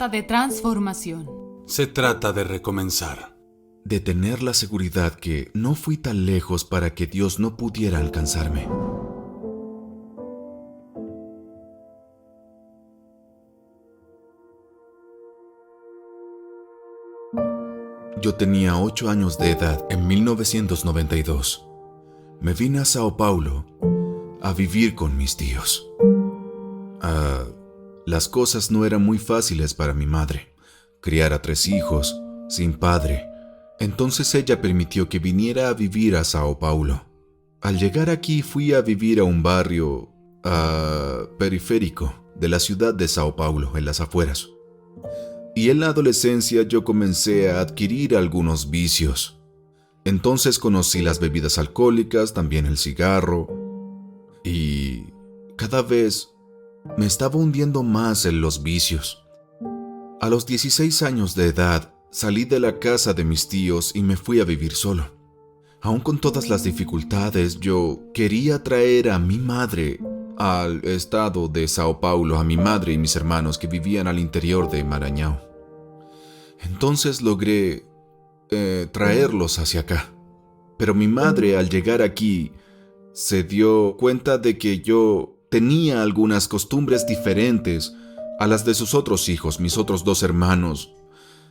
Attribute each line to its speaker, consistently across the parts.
Speaker 1: trata de transformación.
Speaker 2: Se trata de recomenzar.
Speaker 3: De tener la seguridad que no fui tan lejos para que Dios no pudiera alcanzarme. Yo tenía 8 años de edad en 1992. Me vine a Sao Paulo a vivir con mis tíos. Las cosas no eran muy fáciles para mi madre. Criar a 3 hijos, sin padre. Entonces ella permitió que viniera a vivir a Sao Paulo. Al llegar aquí fui a vivir a un barrio periférico de la ciudad de Sao Paulo, en las afueras. Y en la adolescencia yo comencé a adquirir algunos vicios. Entonces conocí las bebidas alcohólicas, también el cigarro. Y cada vez me estaba hundiendo más en los vicios. A los 16 años de edad, salí de la casa de mis tíos y me fui a vivir solo. Aún con todas las dificultades, yo quería traer a mi madre al estado de Sao Paulo, a mi madre y mis hermanos que vivían al interior de Maranhão. Entonces logré traerlos hacia acá. Pero mi madre, al llegar aquí, se dio cuenta de que yo tenía algunas costumbres diferentes a las de sus otros hijos, mis otros 2 hermanos,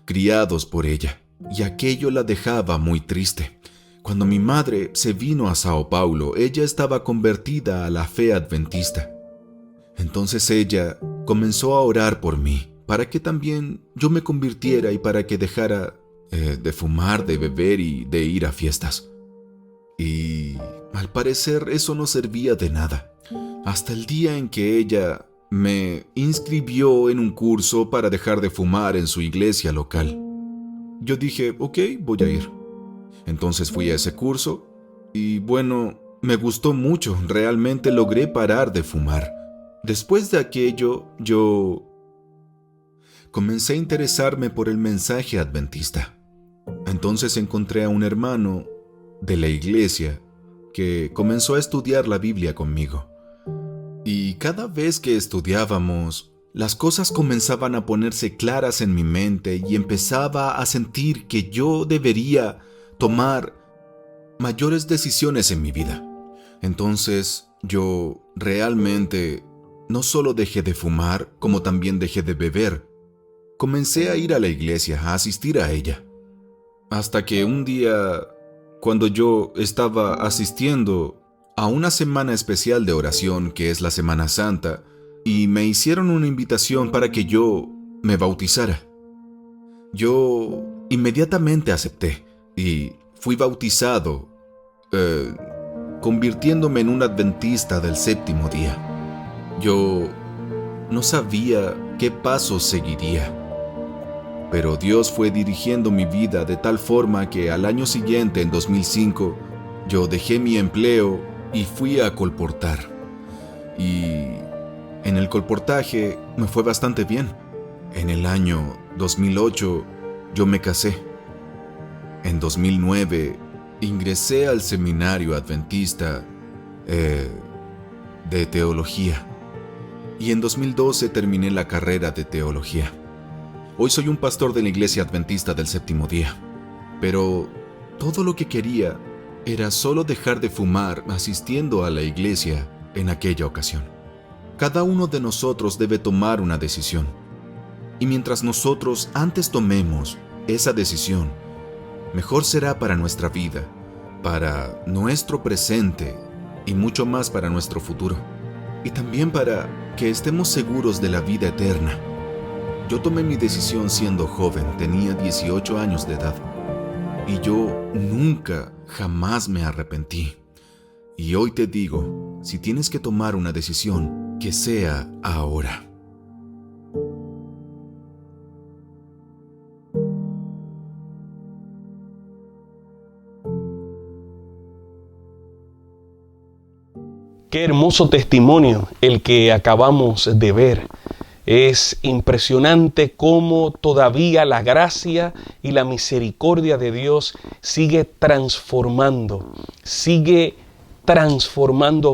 Speaker 3: criados por ella, y aquello la dejaba muy triste. Cuando mi madre se vino a Sao Paulo, ella estaba convertida a la fe adventista. Entonces ella comenzó a orar por mí, para que también yo me convirtiera y para que dejara de fumar, de beber y de ir a fiestas. Y al parecer eso no servía de nada, hasta el día en que ella me inscribió en un curso para dejar de fumar en su iglesia local. Yo dije, ok, voy a ir. Entonces fui a ese curso y bueno, me gustó mucho, realmente logré parar de fumar. Después de aquello, yo comencé a interesarme por el mensaje adventista. Entonces encontré a un hermano de la iglesia que comenzó a estudiar la Biblia conmigo. Y cada vez que estudiábamos, las cosas comenzaban a ponerse claras en mi mente y empezaba a sentir que yo debería tomar mayores decisiones en mi vida. Entonces yo realmente no solo dejé de fumar, como también dejé de beber. Comencé a ir a la iglesia, a asistir a ella. Hasta que un día, cuando yo estaba asistiendo a una semana especial de oración, que es la Semana Santa, y me hicieron una invitación para que yo me bautizara. Yo inmediatamente acepté y fui bautizado, convirtiéndome en un adventista del 7º día. Yo no sabía qué pasos seguiría, pero Dios fue dirigiendo mi vida de tal forma que al año siguiente, en 2005, yo dejé mi empleo y fui a colportar. Y en el colportaje me fue bastante bien. En el año 2008 yo me casé. En 2009 ingresé al seminario adventista de teología. Y en 2012 terminé la carrera de teología. Hoy soy un pastor de la iglesia adventista del 7º día. Pero todo lo que quería era solo dejar de fumar asistiendo a la iglesia en aquella ocasión. Cada uno de nosotros debe tomar una decisión. Y mientras nosotros antes tomemos esa decisión, mejor será para nuestra vida, para nuestro presente y mucho más para nuestro futuro. Y también para que estemos seguros de la vida eterna. Yo tomé mi decisión siendo joven, tenía 18 años de edad. Y yo nunca, jamás me arrepentí. Y hoy te digo, si tienes que tomar una decisión, que sea ahora.
Speaker 4: Qué hermoso testimonio el que acabamos de ver. Es impresionante cómo todavía la gracia y la misericordia de Dios sigue transformando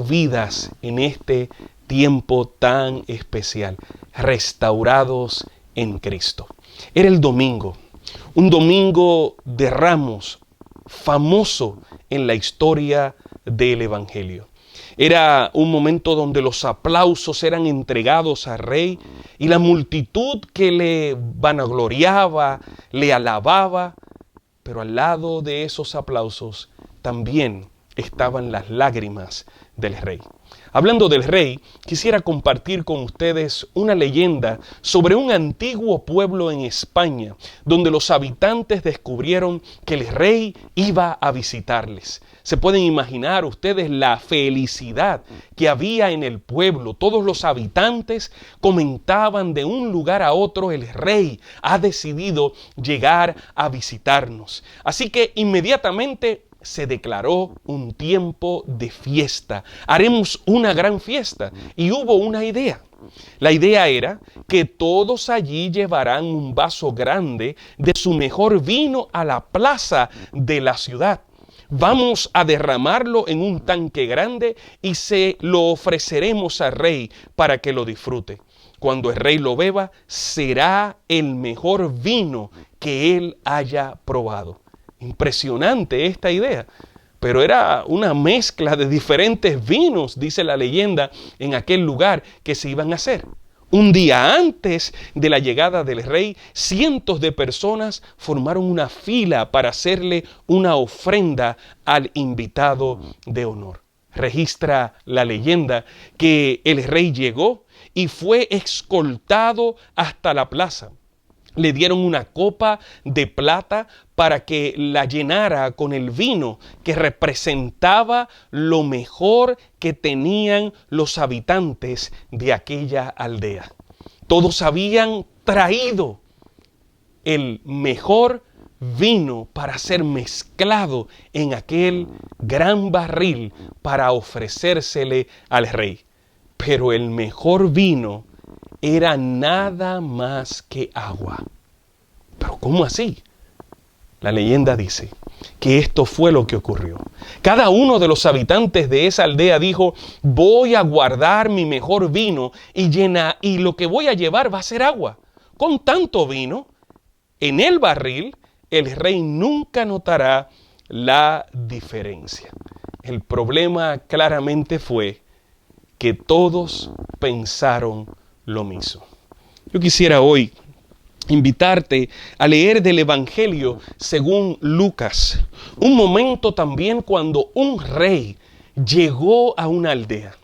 Speaker 4: vidas en este tiempo tan especial. Restaurados en Cristo. Era el domingo, un domingo de Ramos, famoso en la historia del Evangelio. Era un momento donde los aplausos eran entregados al rey y la multitud que le vanagloriaba, le alababa, pero al lado de esos aplausos también estaban las lágrimas del rey. Hablando del rey, quisiera compartir con ustedes una leyenda sobre un antiguo pueblo en España, donde los habitantes descubrieron que el rey iba a visitarles. Se pueden imaginar ustedes la felicidad que había en el pueblo. Todos los habitantes comentaban de un lugar a otro: el rey ha decidido llegar a visitarnos. Así que inmediatamente se declaró un tiempo de fiesta. Haremos una gran fiesta. Y hubo una idea. La idea era que todos allí llevarán un vaso grande de su mejor vino a la plaza de la ciudad. Vamos a derramarlo en un tanque grande y se lo ofreceremos al rey para que lo disfrute. Cuando el rey lo beba, será el mejor vino que él haya probado. Impresionante esta idea, pero era una mezcla de diferentes vinos, dice la leyenda, en aquel lugar que se iban a hacer. Un día antes de la llegada del rey, cientos de personas formaron una fila para hacerle una ofrenda al invitado de honor. Registra la leyenda que el rey llegó y fue escoltado hasta la plaza. Le dieron una copa de plata para que la llenara con el vino que representaba lo mejor que tenían los habitantes de aquella aldea. Todos habían traído el mejor vino para ser mezclado en aquel gran barril para ofrecérsele al rey. Pero el mejor vino era nada más que agua. ¿Pero cómo así? La leyenda dice que esto fue lo que ocurrió. Cada uno de los habitantes de esa aldea dijo: voy a guardar mi mejor vino y lo que voy a llevar va a ser agua. Con tanto vino en el barril, el rey nunca notará la diferencia. El problema claramente fue que todos pensaron lo mismo. Yo quisiera hoy invitarte a leer del Evangelio según Lucas. Un momento también cuando un rey llegó a una aldea.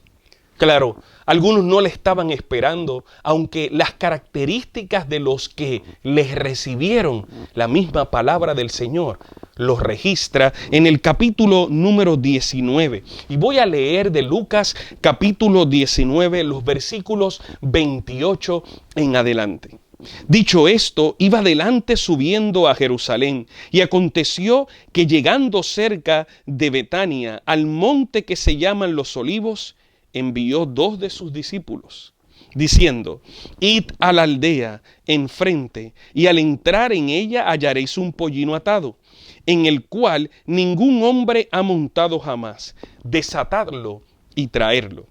Speaker 4: Claro, algunos no le estaban esperando, aunque las características de los que les recibieron la misma palabra del Señor los registra en el capítulo número 19. Y voy a leer de Lucas capítulo 19, los versículos 28 en adelante. Dicho esto, iba adelante subiendo a Jerusalén, y aconteció que llegando cerca de Betania, al monte que se llaman los Olivos, envió 2 de sus discípulos, diciendo: id a la aldea enfrente, y al entrar en ella hallaréis un pollino atado, en el cual ningún hombre ha montado jamás. Desatadlo y traerlo.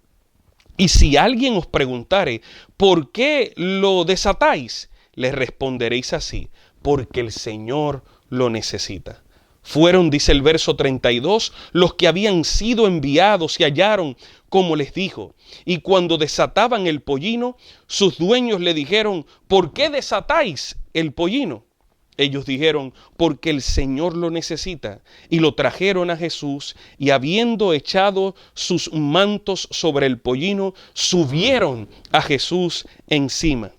Speaker 4: Y si alguien os preguntare: ¿por qué lo desatáis?, le responderéis así: porque el Señor lo necesita. Fueron, dice el verso 32, los que habían sido enviados y hallaron como les dijo. Y cuando desataban el pollino, sus dueños le dijeron: ¿por qué desatáis el pollino? Ellos dijeron: porque el Señor lo necesita. Y lo trajeron a Jesús, y habiendo echado sus mantos sobre el pollino, subieron a Jesús encima.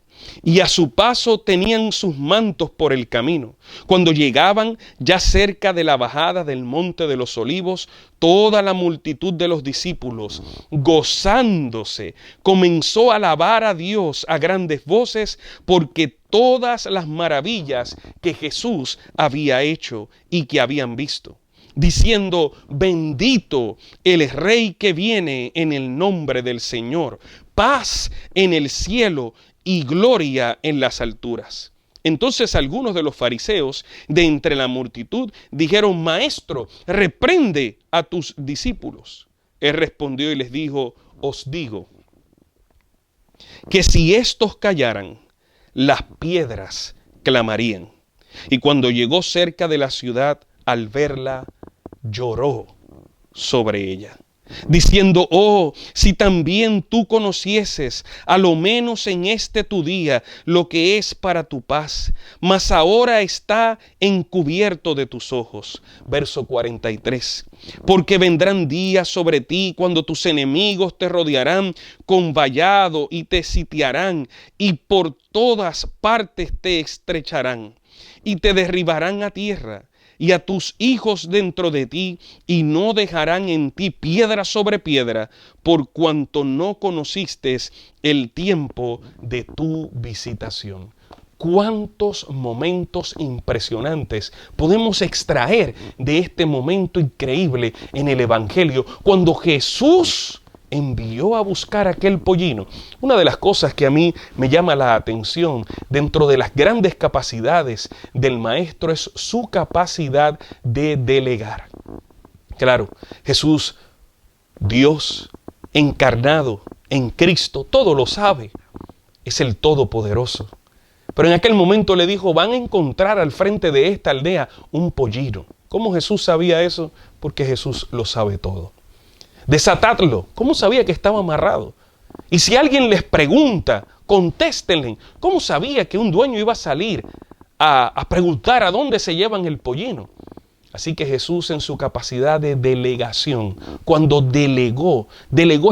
Speaker 4: Y a su paso tenían sus mantos por el camino. Cuando llegaban ya cerca de la bajada del monte de los Olivos, toda la multitud de los discípulos, gozándose, comenzó a alabar a Dios a grandes voces, porque todas las maravillas que Jesús había hecho y que habían visto, diciendo: bendito el Rey que viene en el nombre del Señor, paz en el cielo y gloria en las alturas. Entonces algunos de los fariseos de entre la multitud dijeron: Maestro, reprende a tus discípulos. Él respondió y les dijo: os digo que si estos callaran, las piedras clamarían. Y cuando llegó cerca de la ciudad, al verla, lloró sobre ella, diciendo: oh, si también tú conocieses, a lo menos en este tu día, lo que es para tu paz, mas ahora está encubierto de tus ojos. Verso 43. Porque vendrán días sobre ti cuando tus enemigos te rodearán con vallado y te sitiarán, y por todas partes te estrecharán, y te derribarán a tierra, y a tus hijos dentro de ti, y no dejarán en ti piedra sobre piedra, por cuanto no conociste el tiempo de tu visitación. ¿Cuántos momentos impresionantes podemos extraer de este momento increíble en el Evangelio cuando Jesús envió a buscar aquel pollino? Una de las cosas que a mí me llama la atención dentro de las grandes capacidades del maestro es su capacidad de delegar. Claro, Jesús, Dios encarnado en Cristo, todo lo sabe, es el Todopoderoso. Pero en aquel momento le dijo: van a encontrar al frente de esta aldea un pollino. ¿Cómo Jesús sabía eso? Porque Jesús lo sabe todo. Desatadlo. ¿Cómo sabía que estaba amarrado? Y si alguien les pregunta, contéstenle. ¿Cómo sabía que un dueño iba a salir a preguntar a dónde se llevan el pollino? Así que Jesús, en su capacidad de delegación, cuando delegó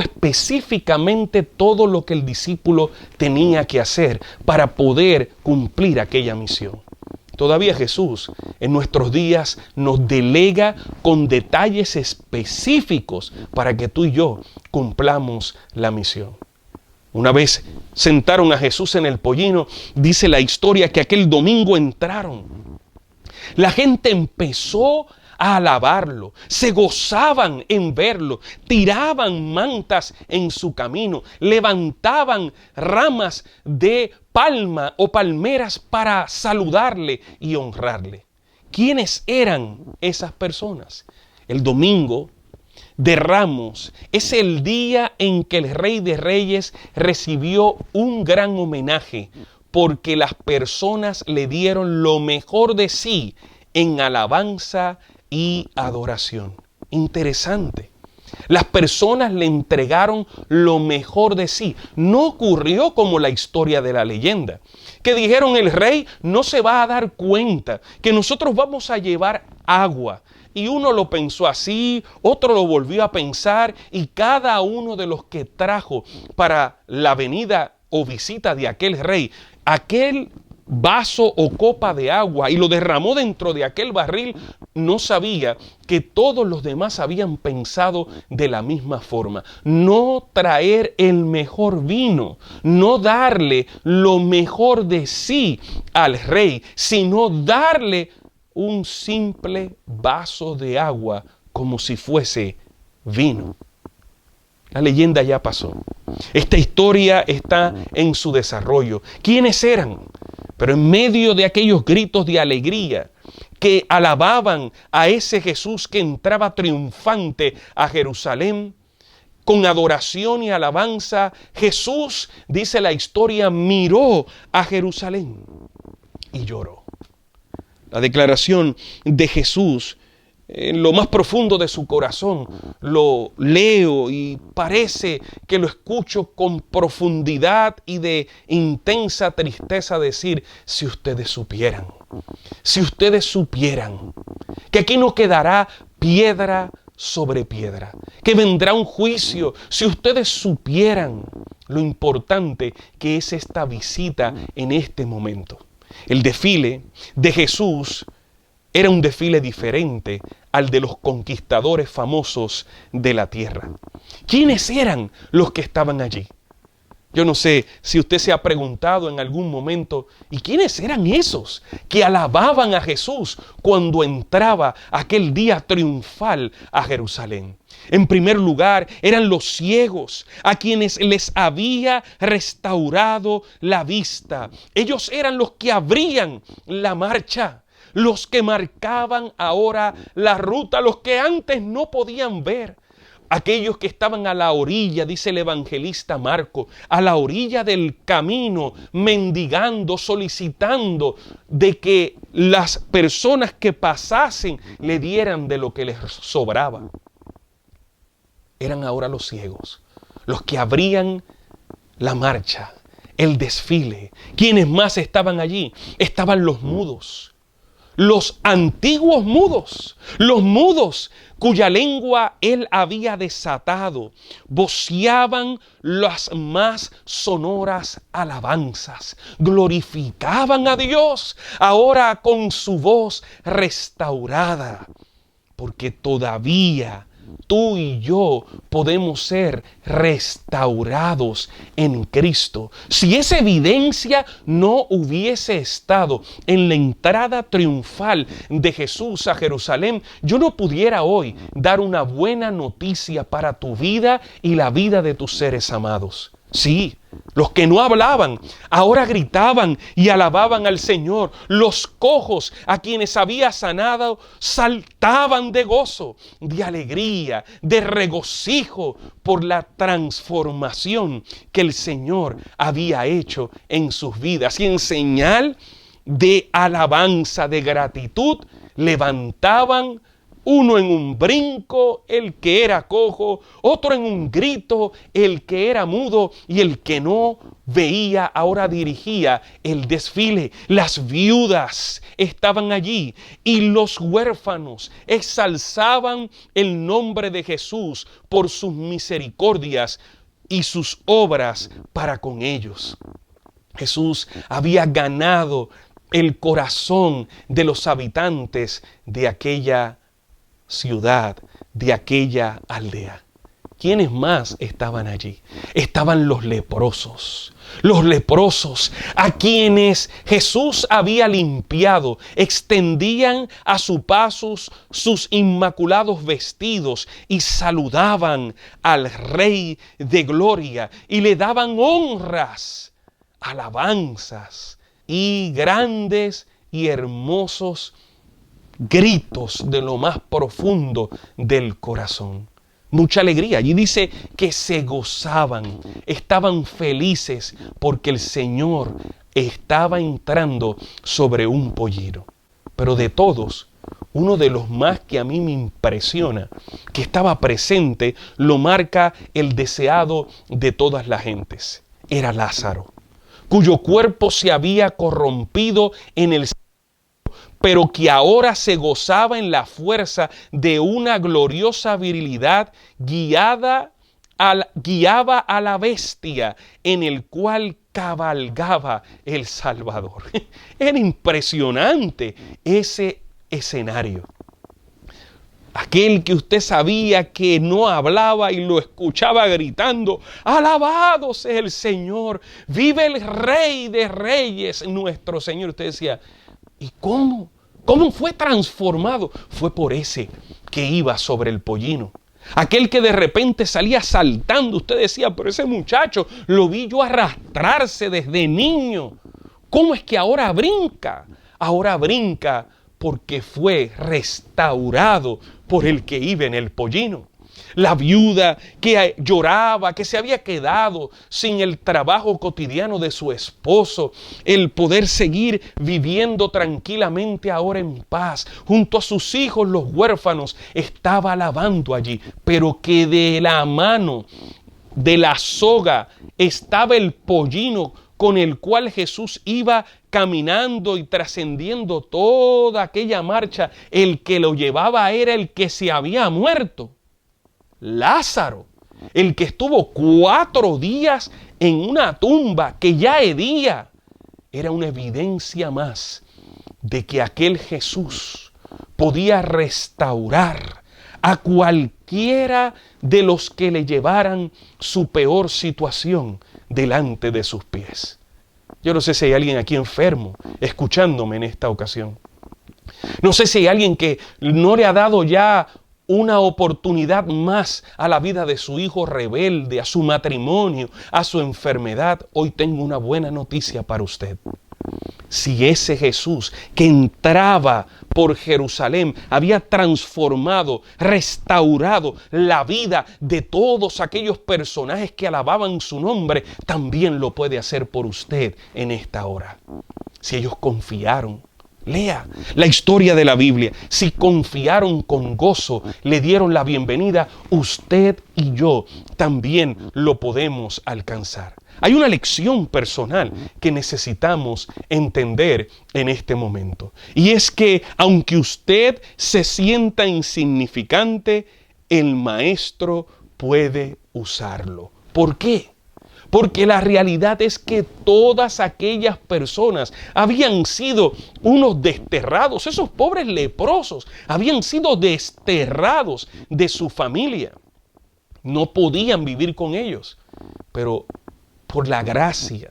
Speaker 4: específicamente todo lo que el discípulo tenía que hacer para poder cumplir aquella misión. Todavía Jesús en nuestros días nos delega con detalles específicos para que tú y yo cumplamos la misión. Una vez sentaron a Jesús en el pollino, dice la historia que aquel domingo entraron. La gente empezó a alabarlo, se gozaban en verlo, tiraban mantas en su camino, levantaban ramas de palma o palmeras para saludarle y honrarle. ¿Quiénes eran esas personas? El domingo de Ramos es el día en que el Rey de Reyes recibió un gran homenaje, porque las personas le dieron lo mejor de sí en alabanza y adoración. Interesante. Las personas le entregaron lo mejor de sí. No ocurrió como la historia de la leyenda, que dijeron: el rey no se va a dar cuenta que nosotros vamos a llevar agua. Y uno lo pensó así, otro lo volvió a pensar, y cada uno de los que trajo para la venida o visita de aquel rey aquel vaso o copa de agua y lo derramó dentro de aquel barril, no sabía que todos los demás habían pensado de la misma forma. No traer el mejor vino, no darle lo mejor de sí al rey, sino darle un simple vaso de agua como si fuese vino. La leyenda ya pasó. Esta historia está en su desarrollo. ¿Quiénes eran? Pero en medio de aquellos gritos de alegría que alababan a ese Jesús que entraba triunfante a Jerusalén, con adoración y alabanza, Jesús, dice la historia, miró a Jerusalén y lloró. La declaración de Jesús, en lo más profundo de su corazón, lo leo y parece que lo escucho con profundidad y de intensa tristeza decir: si ustedes supieran que aquí no quedará piedra sobre piedra, que vendrá un juicio, si ustedes supieran lo importante que es esta visita en este momento. El desfile de Jesús era un desfile diferente al de los conquistadores famosos de la tierra. ¿Quiénes eran los que estaban allí? Yo no sé si usted se ha preguntado en algún momento: ¿y quiénes eran esos que alababan a Jesús cuando entraba aquel día triunfal a Jerusalén? En primer lugar, eran los ciegos, a quienes les había restaurado la vista. Ellos eran los que abrían la marcha, los que marcaban ahora la ruta, los que antes no podían ver. aquellos que estaban a la orilla, dice el evangelista Marco, a la orilla del camino, mendigando, solicitando de que las personas que pasasen le dieran de lo que les sobraba. Eran ahora los ciegos, los que abrían la marcha, el desfile. ¿Quiénes más estaban allí? Estaban los mudos, los antiguos mudos, los mudos cuya lengua él había desatado, voceaban las más sonoras alabanzas, glorificaban a Dios ahora con su voz restaurada, porque todavía tú y yo podemos ser restaurados en Cristo. Si esa evidencia no hubiese estado en la entrada triunfal de Jesús a Jerusalén, yo no pudiera hoy dar una buena noticia para tu vida y la vida de tus seres amados. Sí, los que no hablaban, ahora gritaban y alababan al Señor. Los cojos a quienes había sanado saltaban de gozo, de alegría, de regocijo por la transformación que el Señor había hecho en sus vidas. Y en señal de alabanza, de gratitud, levantaban uno en un brinco, el que era cojo, otro en un grito, el que era mudo, y el que no veía ahora dirigía el desfile. Las viudas estaban allí y los huérfanos exalzaban el nombre de Jesús por sus misericordias y sus obras para con ellos. Jesús había ganado el corazón de los habitantes de aquella ciudad, de aquella aldea. ¿Quiénes más estaban allí? Estaban los leprosos a quienes Jesús había limpiado, extendían a su paso sus inmaculados vestidos y saludaban al Rey de Gloria y le daban honras, alabanzas y grandes y hermosos gritos de lo más profundo del corazón. Mucha alegría. Allí dice que se gozaban, estaban felices porque el Señor estaba entrando sobre un pollino. Pero de todos, uno de los más que a mí me impresiona, que estaba presente, lo marca el deseado de todas las gentes. Era Lázaro, cuyo cuerpo se había corrompido en el pero que ahora se gozaba en la fuerza de una gloriosa virilidad, guiaba a la bestia en el cual cabalgaba el Salvador. Era impresionante ese escenario. Aquel que usted sabía que no hablaba y lo escuchaba gritando, alabado sea el Señor, vive el Rey de Reyes, nuestro Señor. Usted decía, ¿y cómo? ¿Cómo fue transformado? Fue por ese que iba sobre el pollino. Aquel que de repente salía saltando. Usted decía, pero ese muchacho lo vi yo arrastrarse desde niño. ¿Cómo es que ahora brinca? Ahora brinca porque fue restaurado por el que iba en el pollino. La viuda que lloraba, que se había quedado sin el trabajo cotidiano de su esposo, el poder seguir viviendo tranquilamente ahora en paz, junto a sus hijos los huérfanos, estaba alabando allí, pero que de la mano de la soga estaba el pollino con el cual Jesús iba caminando y trascendiendo toda aquella marcha. El que lo llevaba era el que se había muerto. Lázaro, el que estuvo 4 días en una tumba que ya hedía, era una evidencia más de que aquel Jesús podía restaurar a cualquiera de los que le llevaran su peor situación delante de sus pies. Yo no sé si hay alguien aquí enfermo escuchándome en esta ocasión. No sé si hay alguien que no le ha dado ya una oportunidad más a la vida de su hijo rebelde, a su matrimonio, a su enfermedad. Hoy tengo una buena noticia para usted. si ese Jesús que entraba por Jerusalén había transformado, restaurado la vida de todos aquellos personajes que alababan su nombre, también lo puede hacer por usted en esta hora. Si ellos confiaron, lea la historia de la Biblia. Si confiaron con gozo, le dieron la bienvenida, usted y yo también lo podemos alcanzar. Hay una lección personal que necesitamos entender en este momento. Y es que aunque usted se sienta insignificante, el Maestro puede usarlo. ¿Por qué? Porque la realidad es que todas aquellas personas habían sido unos desterrados. Esos pobres leprosos habían sido desterrados de su familia. No podían vivir con ellos. Pero por la gracia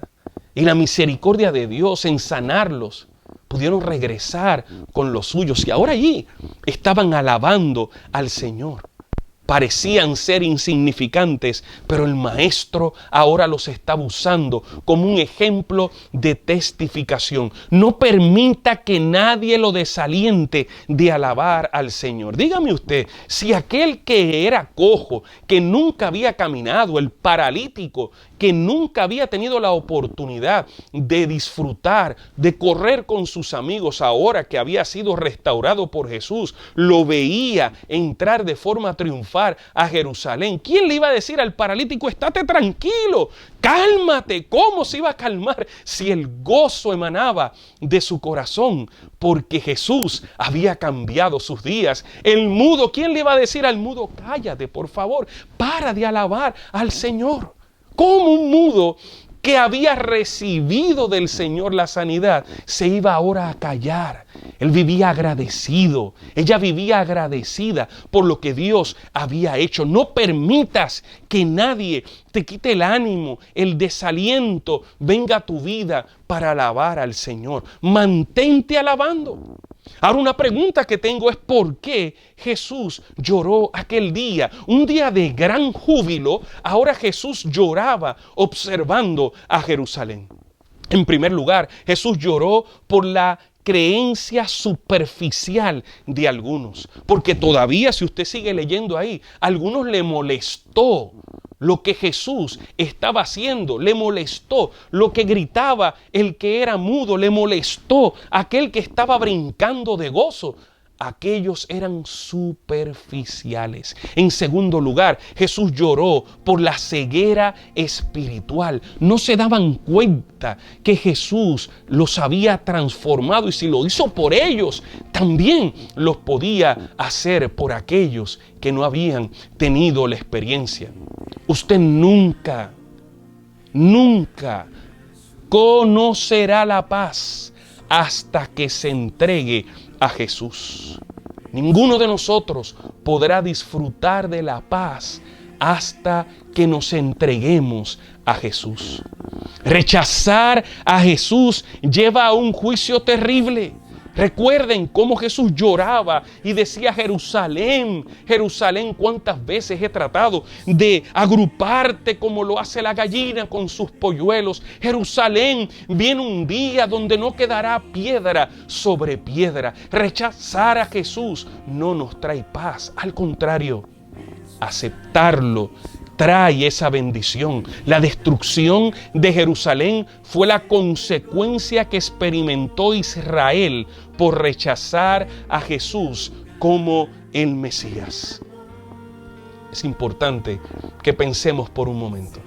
Speaker 4: y la misericordia de Dios en sanarlos, pudieron regresar con los suyos. Y ahora allí estaban alabando al Señor. Parecían ser insignificantes, pero el Maestro ahora los estaba usando como un ejemplo de testificación. No permita que nadie lo desaliente de alabar al Señor. Dígame usted, si aquel que era cojo, que nunca había caminado, el paralítico, que nunca había tenido la oportunidad de disfrutar, de correr con sus amigos, ahora que había sido restaurado por Jesús, lo veía entrar de forma triunfal a Jerusalén, ¿quién le iba a decir al paralítico, estate tranquilo, cálmate? ¿Cómo se iba a calmar si el gozo emanaba de su corazón? Porque Jesús había cambiado sus días. El mudo, ¿quién le iba a decir al mudo, cállate por favor, para de alabar al Señor? ¿Cómo un mudo que había recibido del Señor la sanidad se iba ahora a callar? Él vivía agradecido, ella vivía agradecida por lo que Dios había hecho. No permitas que nadie te quite el ánimo, el desaliento, venga a tu vida para alabar al Señor. Mantente alabando. Ahora una pregunta que tengo es ¿por qué Jesús lloró aquel día? Un día de gran júbilo, ahora Jesús lloraba observando a Jerusalén. En primer lugar, Jesús lloró por la creencia superficial de algunos. Porque todavía, si usted sigue leyendo ahí, a algunos le molestó lo que Jesús estaba haciendo, le molestó lo que gritaba el que era mudo, le molestó aquel que estaba brincando de gozo. Aquellos eran superficiales. En segundo lugar, Jesús lloró por la ceguera espiritual. No se daban cuenta que Jesús los había transformado, y si lo hizo por ellos, también los podía hacer por aquellos que no habían tenido la experiencia. Usted nunca conocerá la paz hasta que se entregue a Jesús. Ninguno de nosotros podrá disfrutar de la paz hasta que nos entreguemos a Jesús. Rechazar a Jesús lleva a un juicio terrible. Recuerden cómo Jesús lloraba y decía, Jerusalén, Jerusalén, cuántas veces he tratado de agruparte como lo hace la gallina con sus polluelos. Jerusalén, viene un día donde no quedará piedra sobre piedra. Rechazar a Jesús no nos trae paz, al contrario, aceptarlo trae esa bendición. La destrucción de Jerusalén fue la consecuencia que experimentó Israel por rechazar a Jesús como el Mesías. Es importante que pensemos por un momento.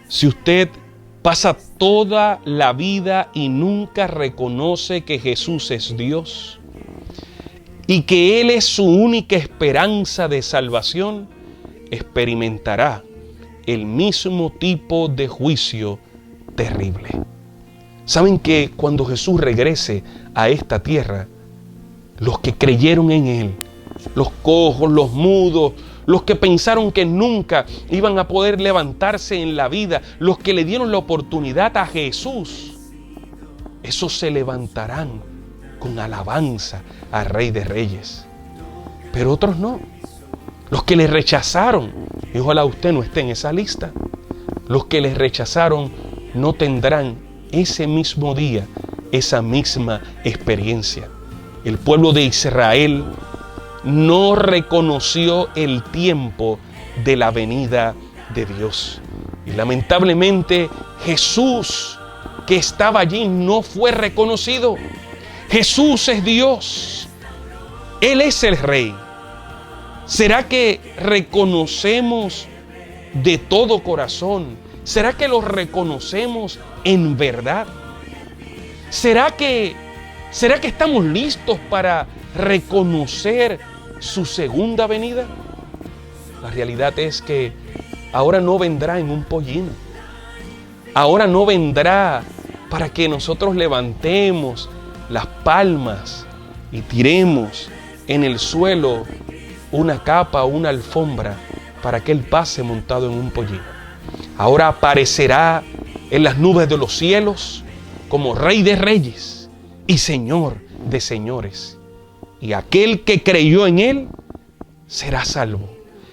Speaker 4: Si usted pasa toda la vida y nunca reconoce que Jesús es Dios y que Él es su única esperanza de salvación, experimentará el mismo tipo de juicio terrible. ¿Saben que cuando Jesús regrese a esta tierra, los que creyeron en Él, los cojos, los mudos, los que pensaron que nunca iban a poder levantarse en la vida, los que le dieron la oportunidad a Jesús, esos se levantarán con alabanza al Rey de Reyes? Pero otros no. Los que le rechazaron, y ojalá usted no esté en esa lista, los que les rechazaron no tendrán ese mismo día esa misma experiencia. El pueblo de Israel no reconoció el tiempo de la venida de Dios. Y lamentablemente Jesús, que estaba allí, no fue reconocido. Jesús es Dios. Él es el Rey. ¿Será que reconocemos de todo corazón? ¿Será que lo reconocemos en verdad? ¿Será que estamos listos para reconocer su segunda venida? La realidad es que ahora no vendrá en un pollino. Ahora no vendrá para que nosotros levantemos las palmas y tiremos en el suelo una capa o una alfombra para que Él pase montado en un pollino. Ahora aparecerá en las nubes de los cielos como Rey de Reyes y Señor de señores. Y aquel que creyó en Él será salvo.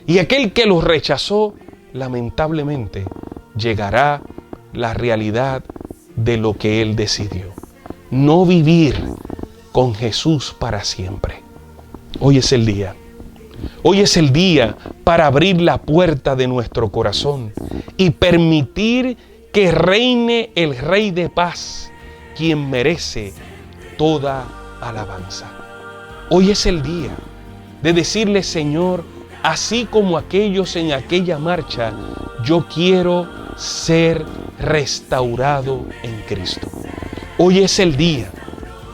Speaker 4: Y aquel que lo rechazó, lamentablemente, llegará la realidad de lo que Él decidió. No vivir con Jesús para siempre. Hoy es el día. Hoy es el día para abrir la puerta de nuestro corazón y permitir que reine el Rey de paz, quien merece toda alabanza. Hoy es el día de decirle: Señor, así como aquellos en aquella marcha, yo quiero ser restaurado en Cristo. Hoy es el día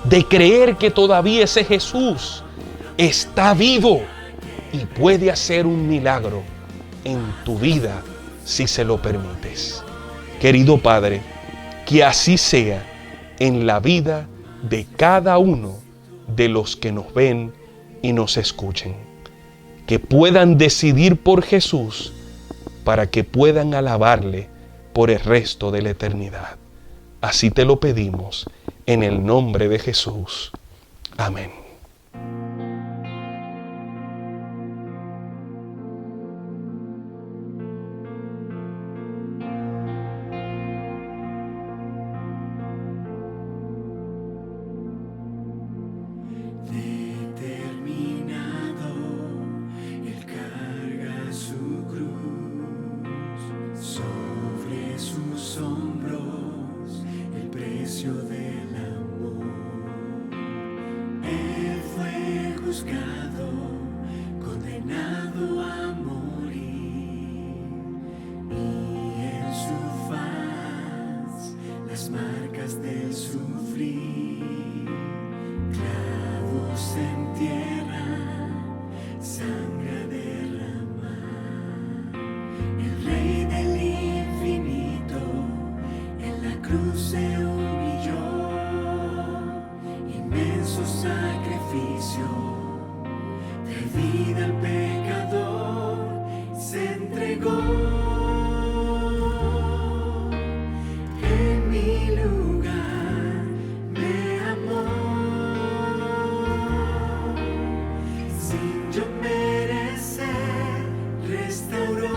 Speaker 4: de creer que todavía ese Jesús está vivo y puede hacer un milagro en tu vida si se lo permites. Querido Padre, que así sea en la vida de cada uno de los que nos ven y nos escuchen. Que puedan decidir por Jesús para que puedan alabarle por el resto de la eternidad. Así te lo pedimos en el nombre de Jesús. Amén.
Speaker 1: Condenado a morir, y en su faz las marcas del sufrir, clavos en tierra, sangre a derramar. El Rey del infinito en la cruz se humilló, inmenso sacrificio. De vida al pecador se entregó, en mi lugar me amó, sin yo merecer restauró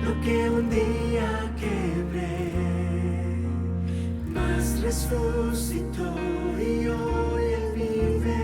Speaker 1: lo que un día quebré, mas resucitó y hoy Él vive.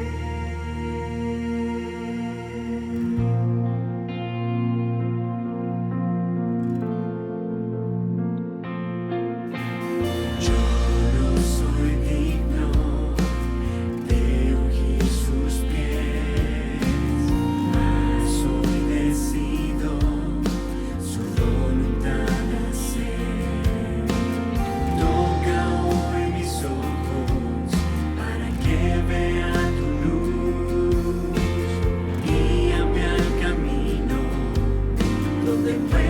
Speaker 1: They